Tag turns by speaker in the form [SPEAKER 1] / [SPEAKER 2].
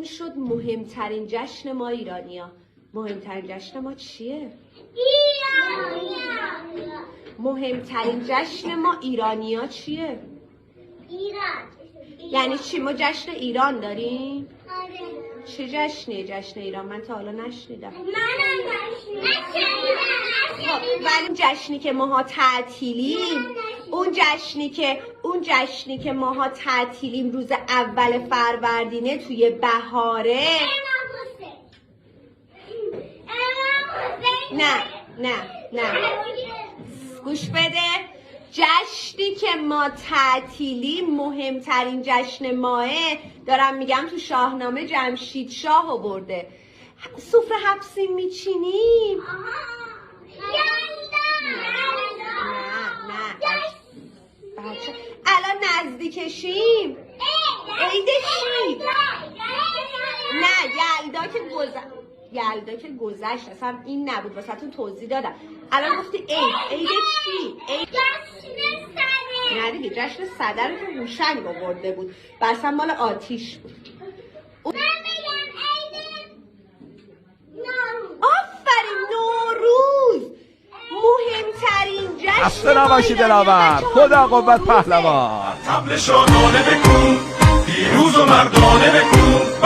[SPEAKER 1] شد مهمترین جشن ما ایرانیا. مهمترین جشن ما چیه؟ مهمترین جشن ما ایرانیا چیه؟
[SPEAKER 2] ایران.
[SPEAKER 1] یعنی چی؟ ما جشن ایران داریم؟
[SPEAKER 2] آره.
[SPEAKER 1] چه جشنیه جشن ایران؟ من تا حالا نشنیدم.
[SPEAKER 2] منم نشنیدم.
[SPEAKER 1] ولی جشنی که ماها تعطیلیم، اون جشنی که ماها تعطیلیم روز اول فروردینه توی بهاره. نه گوش بده. جشنی که ما تعطیلیم مهمترین جشن ماه. دارم میگم تو شاهنامه جمشید شاه آورده. سفره حبسی میچینیم. نه بچه الان نزدیکشیم. عید چی؟ نه یلدا که گذشت، اصلا این نبود، واسهتون توضیح دادم. الان گفتی عید چی؟ نه دیگه جشن صدر رو که هوشنگ آورده بود و اصلا مال آتیش بود. آفرین، نوروز مهمترین جشن.
[SPEAKER 3] خسته نباشی دلاور. خدا قوت پهلوان.
[SPEAKER 4] طبل شادانه بکن، پیروز و مردانه بکن.